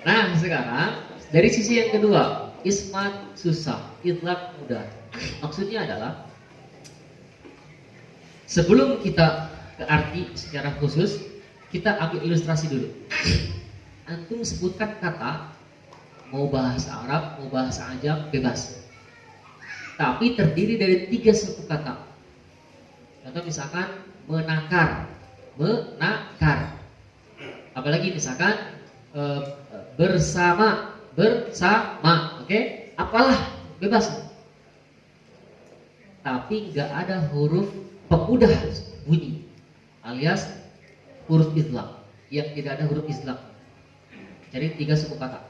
Nah sekarang dari sisi yang kedua, ismat susah, idlaq mudah. Maksudnya adalah sebelum kita ke arti secara khusus, kita ambil ilustrasi dulu. Antum sebutkan kata, mau bahasa Arab, mau bahasa Ajam, bebas. Tapi terdiri dari 3 suku kata. Contoh misalkan menakar, menakar. Apalagi misalkan bersama, bersama, oke? Apalah, bebas. Tapi nggak ada huruf pemudah bunyi, alias huruf idlaq. Yang tidak ada huruf idlaq. Cari 3 suku kata.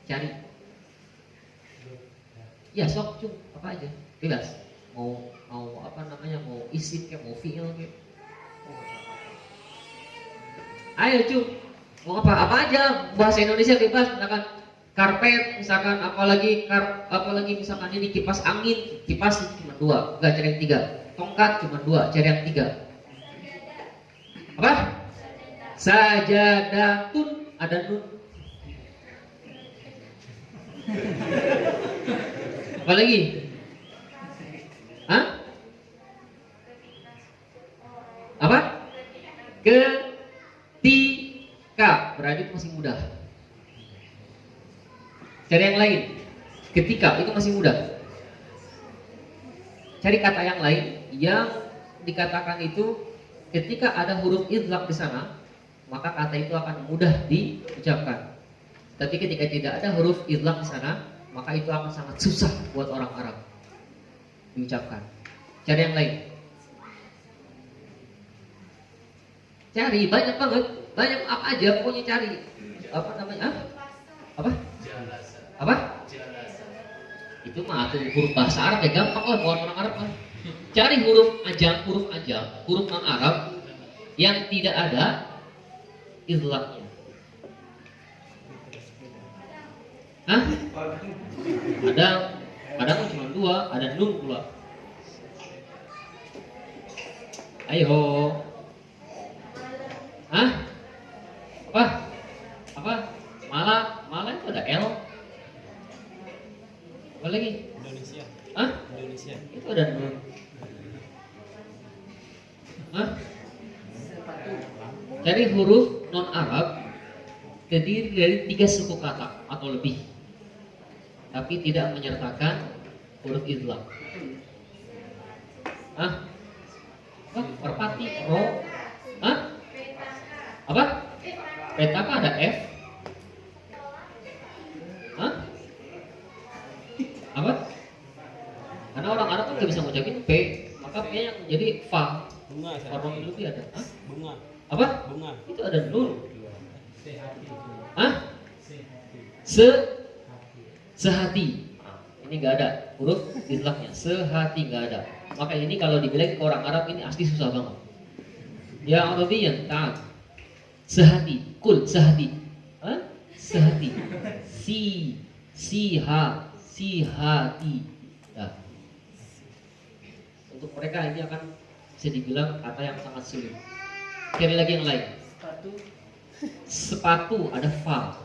Cari. Ya sok cung, apa aja, bebas. Mau apa namanya, mau isim kayak, mau fiil kayak. Ayo cung, mau apa aja, bahasa Indonesia bebas. Misalkan karpet, misalkan apalagi misalkan ini kipas angin, kipas cuma 2, enggak, cari yang 3. Tongkat cuma 2, cari yang 3. Apa? Sajadatun, ada nun. Apa lagi? Hah? Apa? Ketika, berarti itu masih mudah. Cari yang lain. Ketika itu masih mudah. Cari kata yang lain yang dikatakan itu ketika ada huruf idlaq di sana, maka kata itu akan mudah diucapkan. Tapi ketika tidak ada huruf idlaq di sana, maka itu akan sangat susah buat orang Arab diucapkan. Cari yang lain. Cari banyak banget, banyak apa aja pokoknya cari. Apa namanya? Apa? Apa? Itu mah tuh huruf bahasa Arab ya, gampang lah buat orang Arab lah. Cari huruf ajam, huruf non Arab yang tidak ada idlaqnya. Hah? Ada cuma 2, ada nun pula. Ayo. Hah? Apa? Malah itu ada L. Apa lagi? Indonesia. Hah? Indonesia. Itu ada nun. Hah? Cari huruf non Arab terdiri dari 3 suku kata atau lebih, tapi tidak menyertakan huruf idlaq. Hah? Apa? Merpati, ro. Hah? Apa? Petaka ada F. Hah? Apa? Karena orang Arab kan nggak bisa ngucapin P, maka P yang menjadi fa. Bunga. Warna lebih ada. Hah? Bunga. Apa? Bunga. Itu ada nun. Hah? Sehati. Ini nggak ada huruf idlaqnya. Sehati nggak ada. Maka ini kalau dibilang ke orang Arab ini asli susah banget. Ya Arabiyyan, ta'al. Sehati, kul sehati. Hah? Sehati. Sihati. Nah. Untuk mereka ini akan bisa dibilang kata yang sangat sulit. Cari lagi yang lain. Sepatu ada fa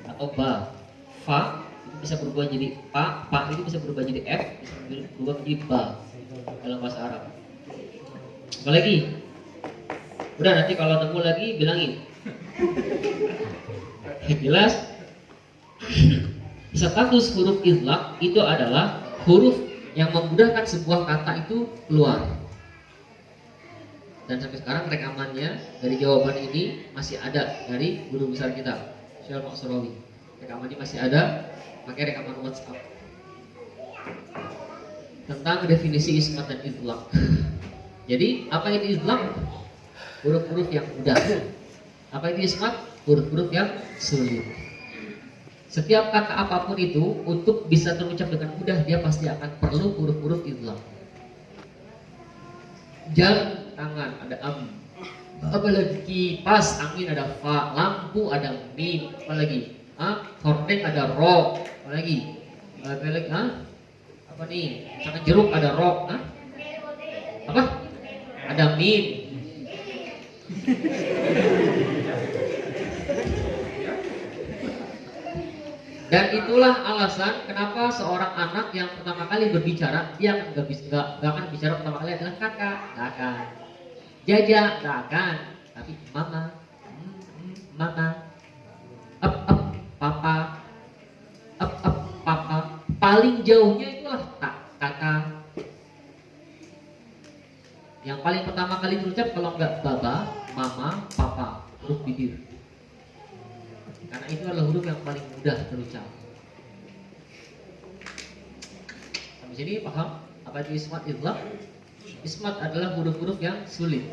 atau ba. Fa itu bisa berubah jadi pa itu bisa berubah jadi f, bisa berubah menjadi ba dalam bahasa Arab. Apa lagi? Udah, nanti kalau nemu lagi bilangin. Jelas? Status huruf idlaq itu adalah huruf yang memudahkan sebuah kata itu keluar. Dan sampai sekarang rekamannya dari jawaban ini masih ada dari guru besar kita, Syekh Maksurawi. Rekamannya masih ada, pakai rekaman WhatsApp tentang definisi ismat dan idlaq. Jadi apa itu idlaq? Huruf-huruf yang mudah. Apa itu ismat? Huruf-huruf yang sulit. Setiap kata apapun itu untuk bisa terucap dengan mudah, dia pasti akan perlu huruf-huruf idlaq. Jam tangan ada am, apalagi kipas angin ada fa, lampu ada mim, apalagi hordeng ada ro, apalagi apa nih, misalkan jeruk ada ro, apa ada mim. Dan itulah alasan kenapa seorang anak yang pertama kali berbicara, dia nggak akan bicara pertama kali adalah kakak, nggak akan. Jaja, nggak akan. Tapi mama, mama, up, papa, up, papa. Paling jauhnya itulah kakak. Yang paling pertama kali berucap kalau nggak baba, mama, papa, huruf bibir. Karena itu adalah huruf yang paling mudah terucap. Sampai sini paham apa itu ismat idlaq? Ismat adalah huruf-huruf yang sulit.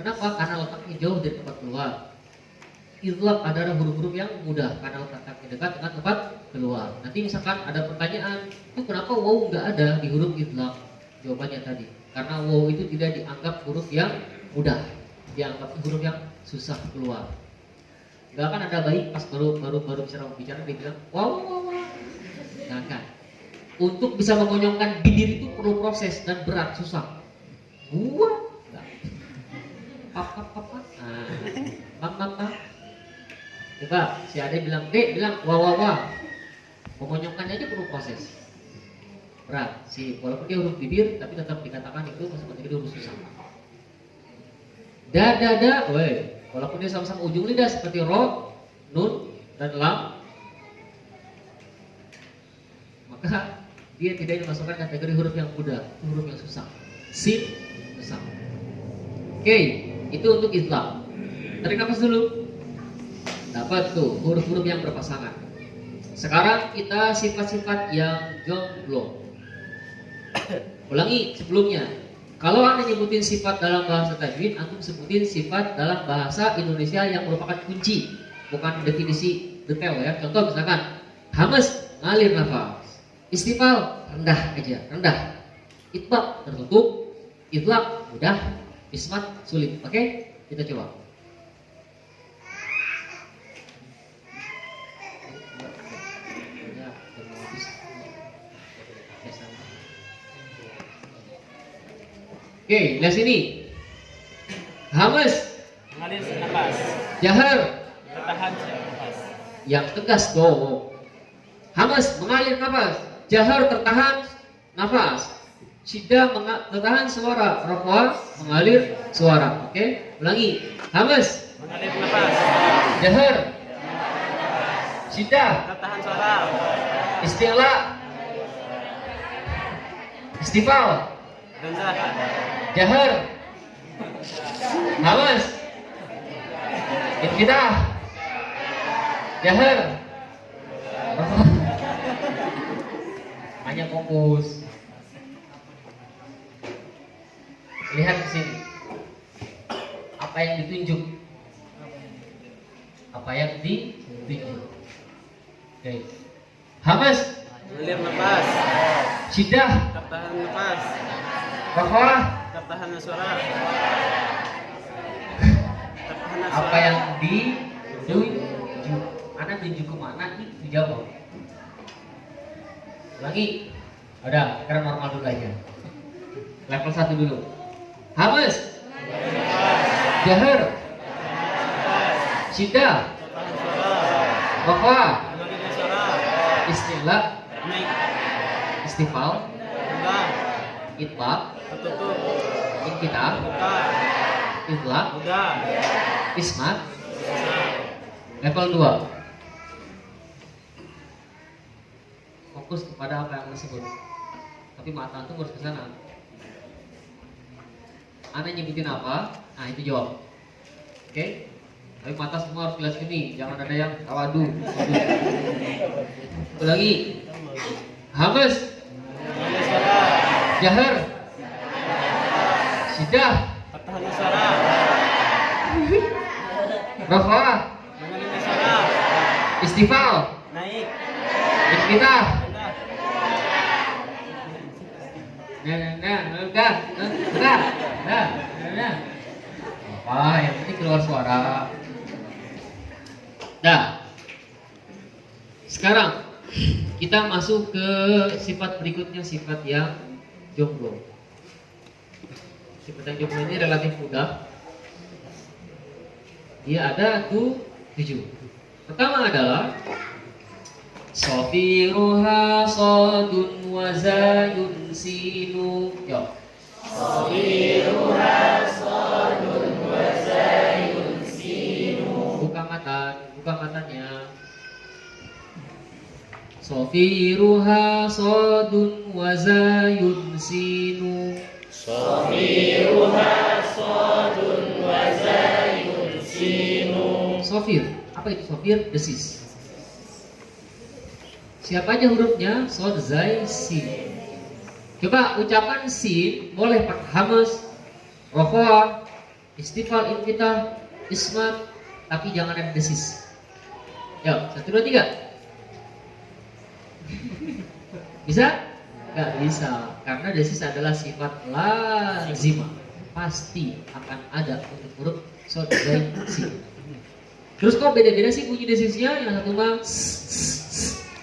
Kenapa? Karena letaknya jauh dari tempat keluar. Idlaq adalah huruf-huruf yang mudah karena letaknya dekat dengan tempat keluar. Nanti misalkan ada pertanyaan, itu kenapa waw nggak ada di huruf idlaq? Jawabannya tadi, karena waw itu tidak dianggap huruf yang mudah, dianggap huruf yang susah keluar. Gak akan ada bayi pas baru bicara dia bilang wow. Gak akan. Untuk bisa mengonyongkan bibir itu perlu proses dan berat, susah. Gua enggak. Papa. Mama. Coba si Ade bilang, "Dek," bilang wah. Mengonyongkannya aja perlu proses. Berat. Walaupun dia huruf bibir tapi tetap dikatakan itu seperti itu huruf susah. Da, woi. Walaupun dia sama-sama ujung lidah seperti ro, nun, dan lam, maka dia tidak dimasukkan kategori huruf yang mudah, huruf yang susah. Sin, susah. Oke, itu untuk idlaq. Tarik nafas dulu. Dapat tuh huruf-huruf yang berpasangan. Sekarang kita sifat-sifat yang jomblo. Ulangi sebelumnya. Kalau Anda nyebutin sifat dalam bahasa tajwid, antum sebutin sifat dalam bahasa Indonesia yang merupakan kunci, bukan definisi detail ya. Contoh misalkan, hamas, ngalir nafas. Istifal, rendah aja, rendah. Itbaq, tertutup. Idlaq, mudah. Ismat, sulit. Oke? Kita coba. Oke, lihat sini. Hamas, mengalir nafas. Jahar, Tertahan nafas. yang tegas dong. Hamas, mengalir nafas. Jahar, tertahan nafas. Syiddah, tertahan suara. Rafa, mengalir suara. Oke, ulangi. Hamas, Mengalir nafas. Jahar, Syiddah, Tertahan suara. Isti'la, Istifal, Gonzah. Jahar, Hamas, Infidah, Jahar. Hanya fokus. Lihat di sini. Apa yang ditunjuk? Apa yang ditunjuk? Oke. Hamas, Mengalir nafas. Syiddah, Tertahan nafas. Rafa'ah. Tertahan suara. Tertahan suara. Apa yang ditunjuk? Anak tunjuk kemana? Itu jawab. Lagi. Udah, sekarang normal dulu aja. Level 1 dulu. Hamas, Jahar, Syiddah, Tertahan suara. Rafa'ah, Mengalir suara. Isti'la, Naik. Istifal, Rendah. Itbaq, Tertutup. Inkitab, Buka. Idlaq, Udah. Ismat. Level 2. Fokus kepada apa yang disebut. Tapi mata antum harus ke sana. Anda nyebutin apa? Nah, itu jawab. Oke? Tapi mata semua harus jelas ini. Jangan ada yang tawadu. Ulangi. Hamas, Mengalir suara. Jahar, Syiddah, Tertahan suara. Rafa'ah, Mengalir suara. Istifal, Naik. Iftitah. Rendah. Udah. Apa yang penting keluar suara. Dah. Sekarang kita masuk ke sifat berikutnya, sifat yang jomblo. Sifat yang jomblo ini relatif mudah. Dia ada 7. Pertama adalah Sofiruha sodun wa zayun sinu. Yo. Sofiruha sodun wa zayun sinu. Buka matanya. Sofiruha sodun wa zayun sinu. Sofiruha sodun wa zayun sinu. Sofir, apa itu sofir? Desis. Siapa aja hurufnya? Sod, zai, sin. Coba ucapan sin, boleh pakai hamas, rokoa, istifal, infitah, ismat, tapi jangan ada desis. Yuk, 1, 2, 3. Bisa? Gak bisa, karena desis adalah sifat lazimah, pasti akan ada untuk huruf sod, zai, sin. Terus kok beda-beda sih bunyi desisnya? Yang satu mah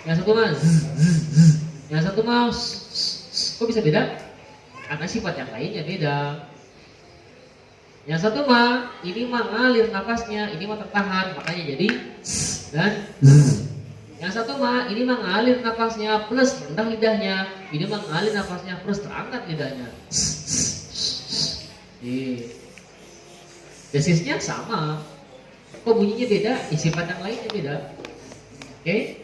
yang satu mah yang satu mah kok bisa beda? Karena sifat yang lainnya beda. Yang satu mah ini mah ngalir nafasnya, ini mah tertahan, makanya jadi dan yang satu mah ini mah ngalir nafasnya plus rendah lidahnya, ini mah ngalir nafasnya plus terangkat lidahnya. Desisnya sama, kok bunyinya beda? Sifat yang lainnya beda. Oke?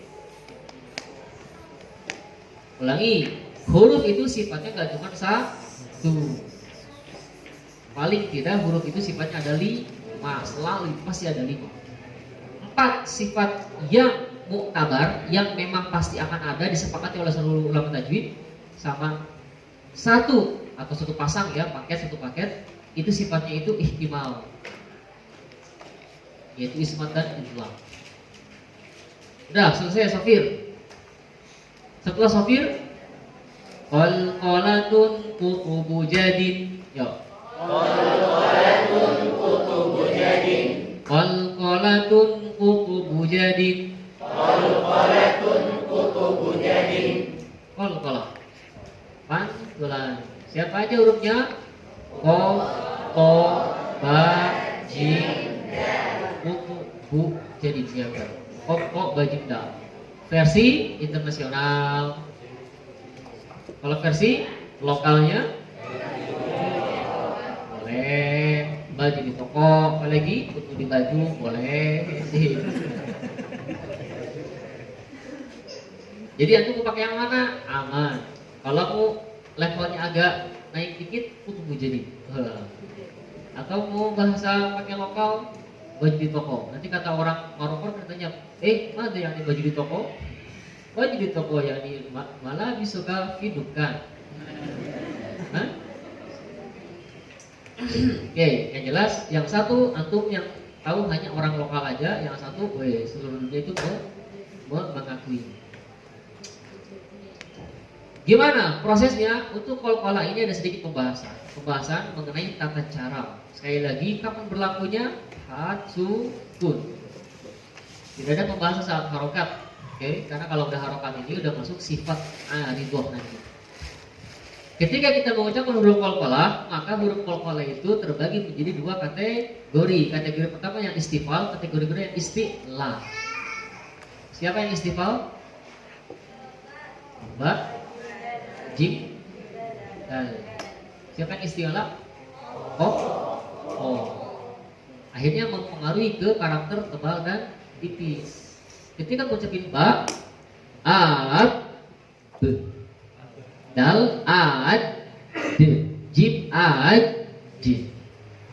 Ulangi, huruf itu sifatnya nggak cuma 1. Paling tidak huruf itu sifatnya ada 5, selalu pasti ada 5. 4 sifat yang muktabar, yang memang pasti akan ada, disepakati oleh seluruh ulama tajwid, sama 1 atau 1 pasang ya, satu paket, itu sifatnya itu ihtimal, yaitu ismat dan idgham. Udah selesai sofir. Setelah sofir, qalqalatun qutubu jadin. Yo. Qalqalatun qutubu jadin. Qalqalatun qutubu jadin. Qalqalatun qutubu jadin. Qalqalah. Pantulan. Siapa aja hurufnya? Qaf, ta, ba, jim, qutubu jadin. Siapa? Qaf, ta, ba, jim, da. Versi internasional. Kalau versi lokalnya boleh baju di toko, apalagi butuh di baju boleh. Jadi antum mau pakai yang mana? Aman. Kalau mau levelnya agak naik dikit, butuh jadi. Atau mau bahasa pakai lokal, baju di toko. Nanti kata orang Maroko katanya, mana yang di baju di toko? Baju di toko yang di malah disuka hidupkan. Oke, yang jelas yang satu antum yang tahu hanya orang lokal aja, yang satu seluruh dunia itu mengakui. Gimana prosesnya? Untuk qalqalah ini ada sedikit pembahasan mengenai tata cara. Sekali lagi, kapan berlakunya? Sukun. Tidak ada pembahasan saat harokat, karena kalau udah harokat ini udah masuk sifat ridhoh nanti. Ketika kita mengucapkan huruf qalqalah, maka huruf qalqalah itu terbagi menjadi 2 kategori. Kategori pertama yang istifal, kategori kedua yang istilah. Siapa yang istifal? Ba, jim, dal. Siapa yang istilah? Oh. Akhirnya mempengaruhi ke karakter tebal dan tipis. Ketika mengucapin ba, ab, b, dal, ad, d, jim, ad, jim.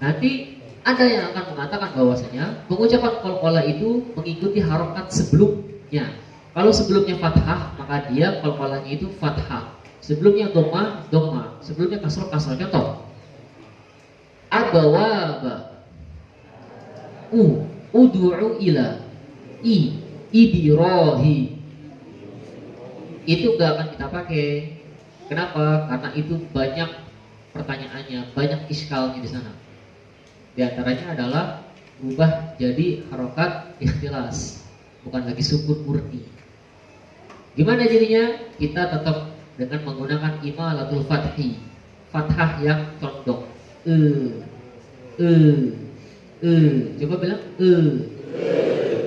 Nanti ada yang akan mengatakan bahwasanya pengucapan qalqalah itu mengikuti harokat sebelumnya. Kalau sebelumnya fathah, maka dia qalqalahnya itu fathah. Sebelumnya dhamma, dhamma. Sebelumnya kasrah, kasrah. Contoh, abawaba, ud'u ila, ibirahi. Itu gak akan kita pakai. Kenapa? Karena itu banyak pertanyaannya, banyak iskalnya di sana. Di antaranya adalah berubah jadi harokat ikhtilas, bukan lagi sukun murni. Gimana jadinya? Kita tetap dengan menggunakan imalatul fathi, fathah yang condong. Coba bilang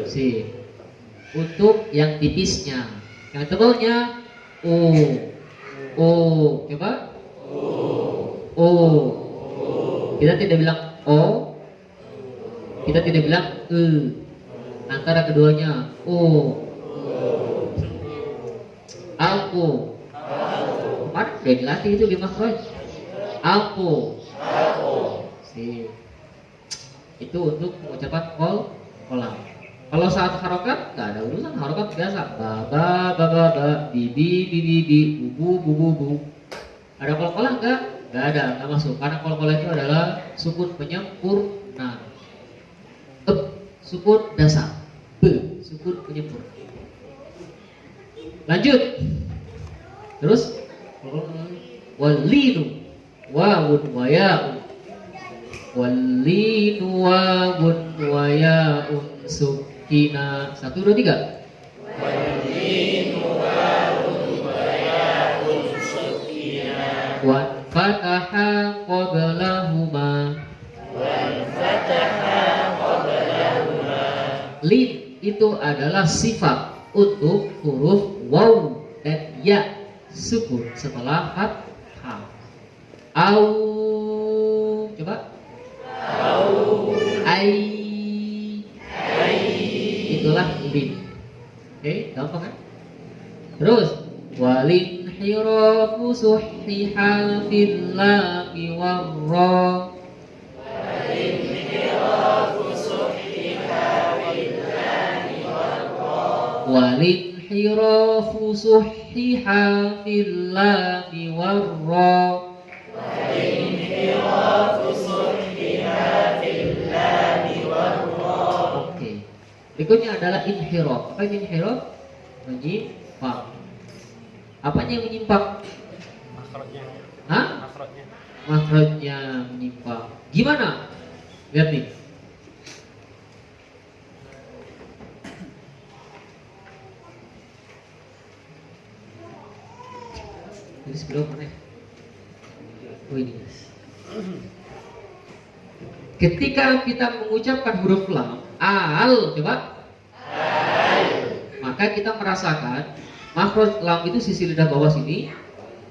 sip. Untuk yang tipisnya, yang tebalnya o. Coba o. Kita tidak bilang o, kita tidak bilang antara keduanya o. Aku. Kemarin udah dilatih itu di makhraj. Aku. Sip. Itu untuk mengucapkan kolam. Kalau saat harokat nggak ada urusan, harokat biasa. Ba, bi, bu. Ada kol-kolah nggak ada, nggak masuk. Karena kol-kolah itu adalah sukun penyempurna. Sukun dasar. Sukun penyempurna. Lanjut. Terus walinu wawun wayaun. Walinu wawun wayaun sukina. 1, 2, 3. Walinu wawun wayaun sukina. Wan fataha qablahuma. Lin itu adalah sifat untuk huruf waw dan ya sukun setelah fathah. Au, coba. Au. Ai. Itulah lin. Oke, gampang kan? Terus walin hirafu suhhiha fil lami warra. Walinhirafu suhhiha fil lami warra. Oke. Berikutnya adalah inhiraf. Apa itu inhiraf? Menyimpang. Apanya yang menyimpang? Makhrajnya. Hah? Makhrajnya. Makhrajnya menyimpang. Gimana? Lihat nih. Ini sebelum mana? Oh ini. Ketika kita mengucapkan huruf lam, coba. Maka kita merasakan makhraj lam itu sisi lidah bawah sini,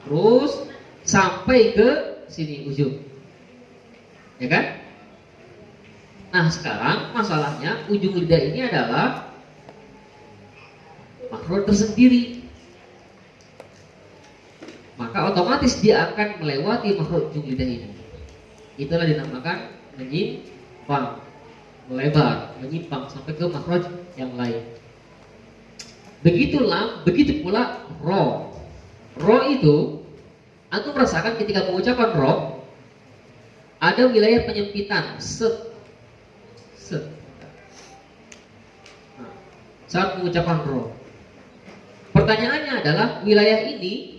terus sampai ke sini ujung, ya kan? Nah sekarang masalahnya ujung lidah ini adalah makhraj tersendiri. Maka otomatis dia akan melewati makhraj ujung lidah ini. Itulah dinamakan menyimpang, melebar, menyimpang sampai ke makhraj yang lain. Begitu lam, begitu pula ro. Ro itu, antum merasakan ketika mengucapkan ro, ada wilayah penyempitan, set. Nah, saat mengucapkan ro. Pertanyaannya adalah wilayah ini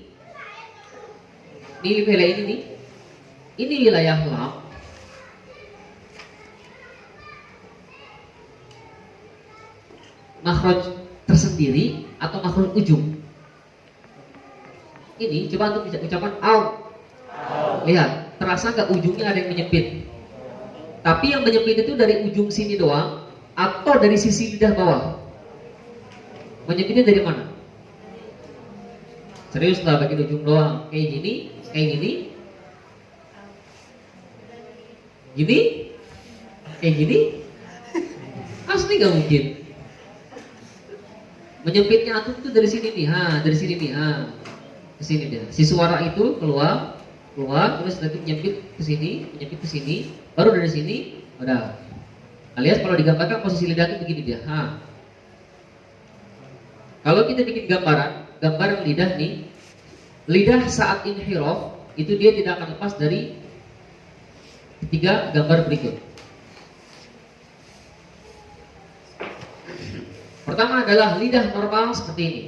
wilayah ini nih, ini wilayah lam. Makhraj tersendiri atau makhraj ujung? Ini coba untuk bisa ucapan au. Lihat, terasa nggak ujungnya ada yang menyempit? Tapi yang menyempit itu dari ujung sini doang atau dari sisi lidah bawah? Menyempitnya dari mana? Serius lah, bagian ujung doang. Kayak gini, kayak gini, asli nggak mungkin. Menyempitnya antum itu dari sini nih, dari sini nih, ke sini dia. Si suara itu keluar, terus nanti menyempit ke sini, baru dari sini, udah. Alias kalau digambarkan posisi lidah itu begini dia, Kalau kita bikin gambaran lidah nih, lidah saat inhiraf itu dia tidak akan lepas dari ketiga gambar berikut. Pertama adalah lidah normal seperti ini.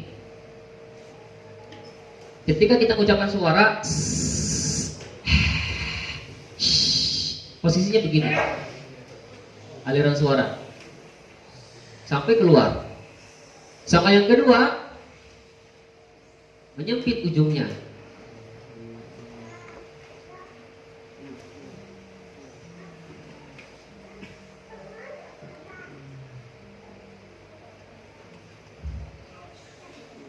Ketika kita mengucapkan suara, posisinya begini, aliran suara sampai keluar. Sama yang kedua, menyempit ujungnya.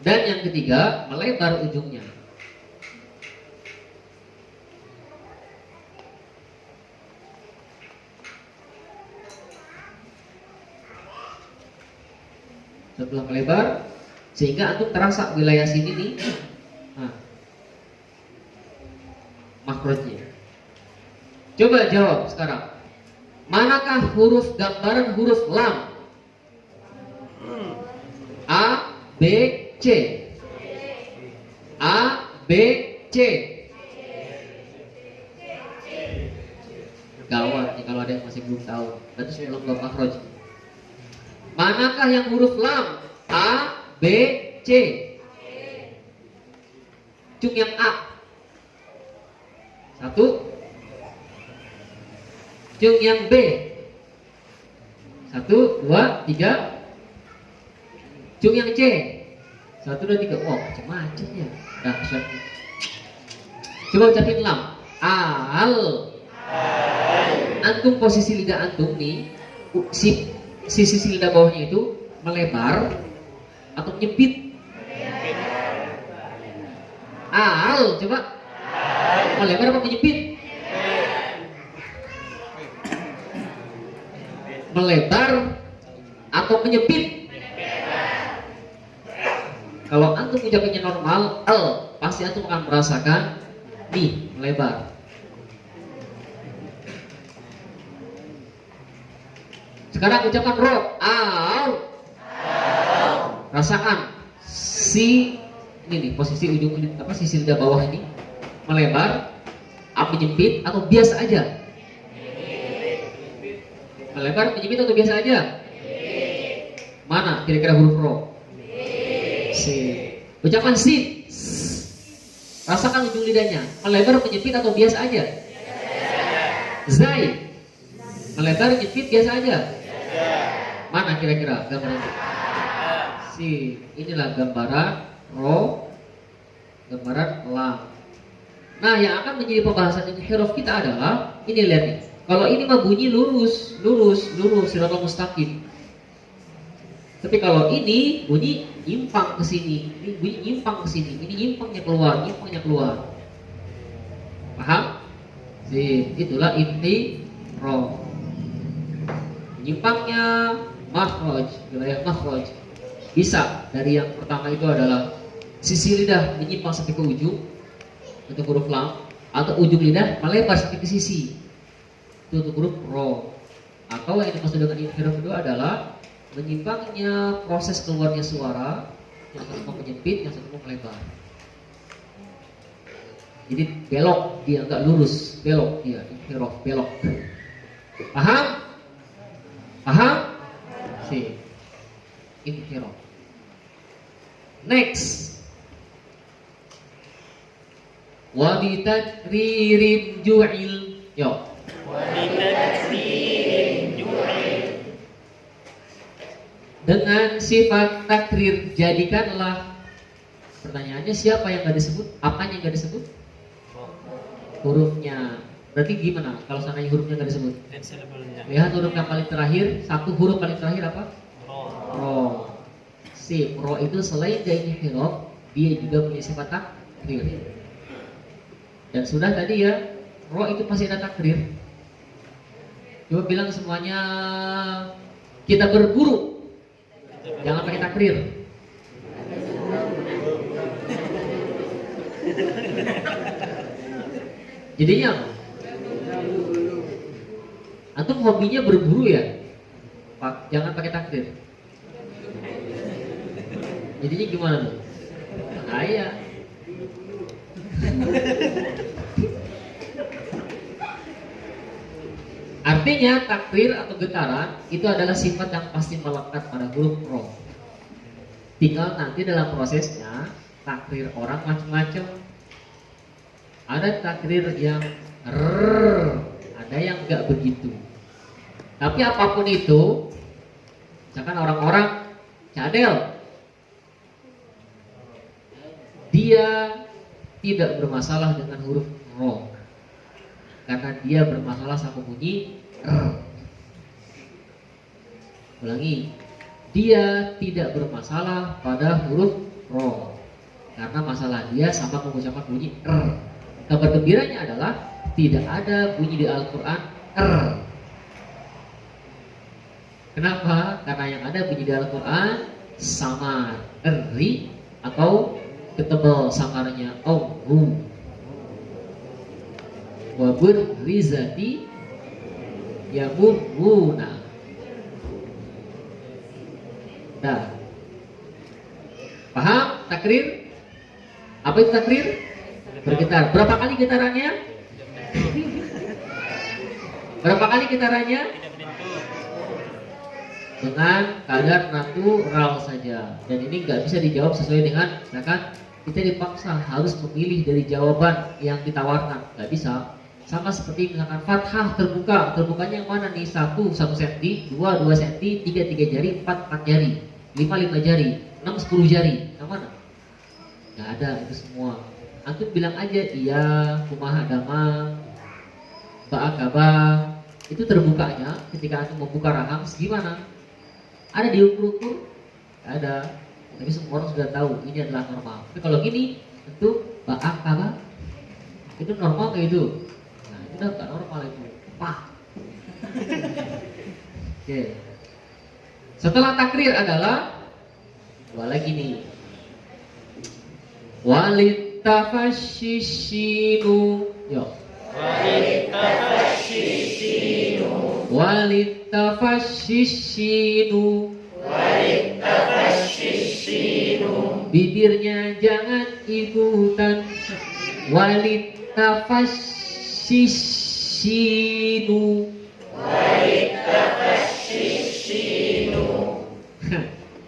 Dan yang ketiga, melebar ujungnya. Setelah melebar, sehingga antum terasa wilayah sini nih, nah, makrojnya. Coba jawab sekarang. Manakah huruf gambaran huruf lam? A, B, C. A, B, C. Gawat nih kalau ada yang masih belum tahu. Berarti sebelum ke makhraj. Manakah yang huruf lam? A, B, C. Cung yang A. Satu. Cung yang B. 1, 2, 3. Cung yang C. 1, 2, 3. Oh, macam-macam ya. Dahsyat. Coba ucapin lam. Al. Antum posisi lidah antum nih, sisi lidah bawahnya itu melebar atau menyempit? Al, coba. Melebar apa menyempit? Melebar atau menyempit? Kalau antum ucapinnya normal, L, pasti antum akan merasakan nih melebar. Sekarang ucapkan ro, al. Rasakan si ini nih posisi ujung apa sisi lidah bawah ini melebar, apa menyempit atau biasa aja? Melebar, menyempit atau biasa aja? Mana kira-kira huruf ro? Si. Ucapan si. Rasakan ujung lidahnya melebar, menyempit atau biasa aja? Zai. Melebar, menyempit biasa aja? Mana kira-kira gambaran? Si. Inilah gambaran ro, gambaran lam. Nah, yang akan menjadi pembahasan inhiraf kita adalah ini, lihat nih. Kalau ini mah bunyi lurus, siratal mustaqim. Tapi kalau ini bunyi nyimpang ke sini, ini bunyi nyimpang ke sini, ini nyimpangnya keluar. Paham? Itulah inhiraf. Nyimpangnya makhraj, wilayah makhraj. Bisa dari yang pertama itu adalah sisi lidah menyimpang sampai ke ujung untuk huruf lam, atau ujung lidah melebar sampai ke sisi itu untuk huruf ro. Atau yang dimaksud dengan inhiraf kedua adalah menyimpangnya proses keluarnya suara, yang satu mau menyempit, yang satu mau melebar. Jadi belok, dia enggak lurus, belok dia, inhiraf, belok. Paham? Paham? Si inhiraf. Next. Wa bi takririn ju'il. Yo. Dengan sifat takrir jadikanlah. Pertanyaannya siapa yang gak disebut? Apanya yang gak disebut? Hurufnya. Berarti gimana kalau seandainya hurufnya gak disebut? Lihat huruf yang paling terakhir. Satu huruf paling terakhir apa? Ro. Si ro itu selain dari inhiraf, dia juga punya sifat takrir. Dan sudah tadi ya, ro itu pasti ada takrir. Coba bilang semuanya, kita berburu. Jangan pakai takrir. Jadinya apa? Antum hobinya berburu ya? Jangan pakai takrir. Jadinya gimana tuh? Kaya. Artinya takrir atau getaran itu adalah sifat yang pasti melekat pada huruf ro. Tinggal nanti dalam prosesnya takrir orang macam-macam. Ada takrir yang ada yang enggak begitu. Tapi apapun itu, misalkan orang-orang cadel, dia tidak bermasalah dengan huruf ro, karena dia bermasalah sama bunyi r. Ulangi, dia tidak bermasalah pada huruf ro. Karena masalah dia sama mengucapkan bunyi r. Kabar gembiranya adalah tidak ada bunyi di Al-Quran r. Kenapa? Karena yang ada bunyi di Al-Quran samar, ri, atau ketebal samarnya hu. Wabur rizati yamuhuna. Nah, paham takrir? Apa itu takrir? Bergetar. Berapa kali getarannya? Berapa kali getarannya? Dengan kadar natural saja. Dan ini nggak bisa dijawab sesuai dengan, misalkan kita dipaksa harus memilih dari jawaban yang ditawarkan, nggak bisa. Sama seperti misalkan fathah terbuka, terbukanya yang mana nih? 1 senti, 2 senti, 3 jari, 4 jari, 5 jari, 6 10 jari. Yang mana? Nggak ada itu semua. Antum bilang aja iya, kumaha damang, ba'akabah. Itu terbukanya ketika antum membuka rahang gimana? Ada diukur-ukur? Nggak ada. Tapi semua orang sudah tahu ini adalah normal. Tapi kalau gini tentu ba'akabah itu normal kayak itu. Nah itu udah nggak normal itu. Pak. Oke. Setelah takrir adalah dua lagi nih. Walitafashishinu. Yo. Walitafashishinu. Bibirnya jangan ikutan. Walitafashishinu.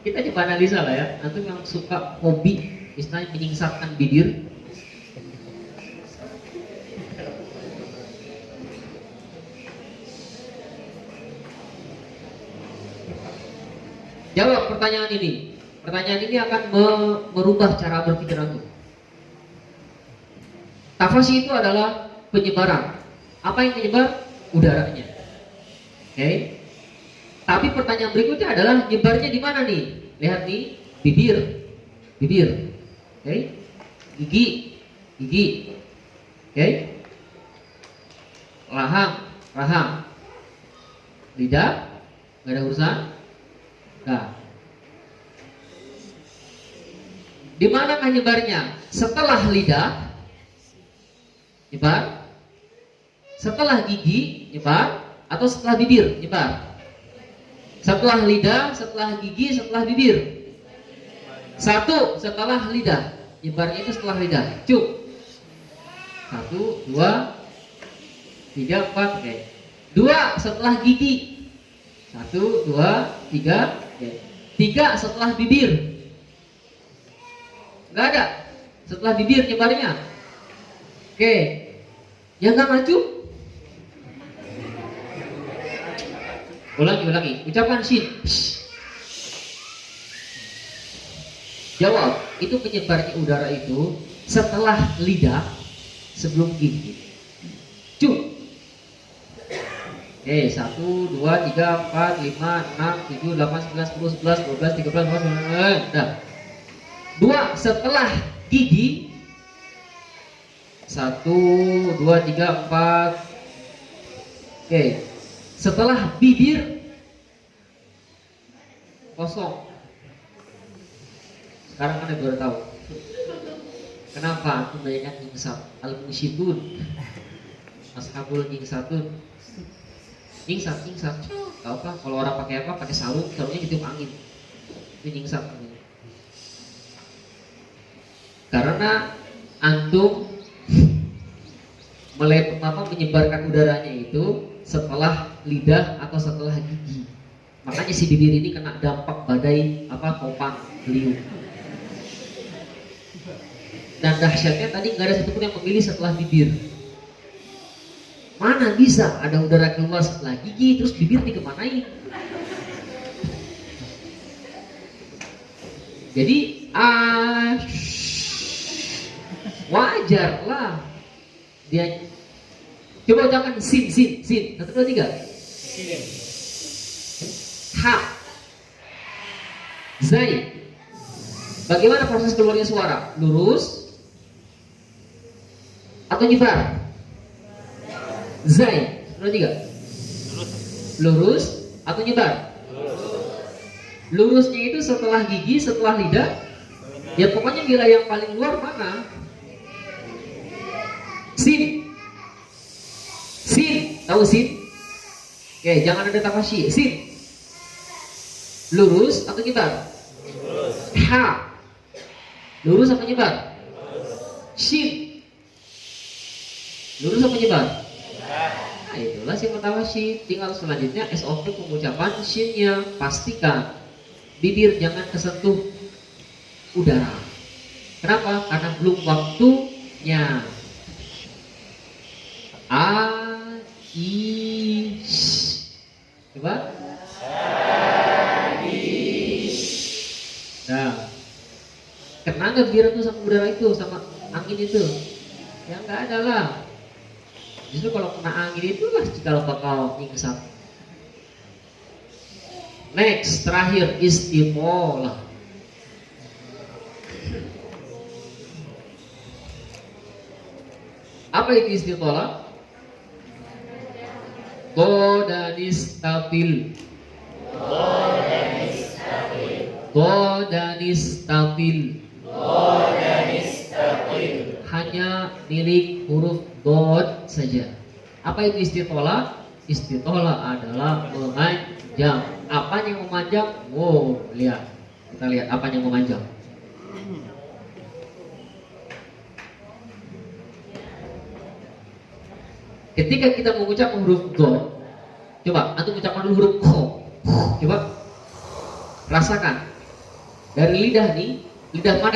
Kita coba analisa lah ya. Antum yang suka hobi istilahnya menyingsatkan bibir. Jawab pertanyaan ini. Pertanyaan ini akan merubah cara berpikir antum. Tafasi itu adalah penyebaran. Apa yang menyebar? Udaranya. Oke. Tapi pertanyaan berikutnya adalah nyebarnya di mana nih? Lihat nih, bibir. Oke. Gigi. Oke. Rahang. Lidah, nggak ada urusan. Nah, di manakah nyebarnya? Setelah lidah, nyebar. Setelah gigi, nyebar. Atau setelah bibir, nyebar. Setelah lidah, setelah gigi, setelah bibir. 1 setelah lidah. Nyebarnya itu setelah lidah. Cuk. 1, 2, 3, 4. Oke. 2 setelah gigi. 1, 2, 3. Oke. 3 setelah bibir. Enggak ada. Setelah bibir nyebarnya. Oke. Yang enggak maju. Ulangi. Ucapkan shin. Jawab. Itu penyebarnya udara itu setelah lidah, sebelum gigi. Cuk. Oke, 1, 2, 3, 4, 5, 6, 7, 8, 9, 10, 11, 12, 13, 14, dah. 2 setelah gigi. 1, 2, 3, 4. Oke. Setelah bibir kosong. Sekarang kan baru tahu kenapa aku banyak nyingsat. Al-musyidun, ashabul nyingsatun. Nyingsat. Gak apa, kalau orang pakai apa? Pakai sarung, sarungnya ditiup angin. Itu nyingsat. Karena antum menyebarkan udaranya itu setelah lidah atau setelah gigi. Makanya si bibir ini kena dampak badai topan beliung. Dan dahsyatnya tadi nggak ada satupun yang memilih setelah bibir. Mana bisa ada udara keluar setelah gigi terus bibir dikemanain? Jadi wajar lah dia. Coba ucapkan sin. 1, 2, 3. Ha. Zai. Bagaimana proses keluarnya suara? Lurus atau nyebar? Zai, nomor 3. Lurus atau nyebar? Lurusnya itu setelah gigi, setelah lidah. Ya pokoknya wilayah yang paling luar mana? Sin. Sin, tahu sin? Oke, jangan ada tafashi. Sin. Lurus atau nyebar? Ha. Lurus atau nyebar? Shin. Lurus atau nyebar? Nah itulah si mutawashi. Tinggal selanjutnya SOP pengucapan shinnya. Pastikan bibir jangan kesentuh udara. Kenapa? Karena belum waktunya. A, I, sh. Coba. Nah, kena nggak bibir tuh sama udara itu, sama angin itu? Ya nggak ada lah. Justru kalau kena angin itulah kalau bakal nyingsat. Next, terakhir istiqolah. Apa itu istiqolah? Do dan istabil. Do dan istabil. Hanya milik huruf dod saja. Apa itu istitolah? Istitolah adalah memanjang. Apa yang memanjang? Oh, lihat. Kita lihat apa yang memanjang. Ketika kita mengucap huruf dod, coba antum ucapkan dulu huruf ko. Coba rasakan dari lidah nih, lidah mana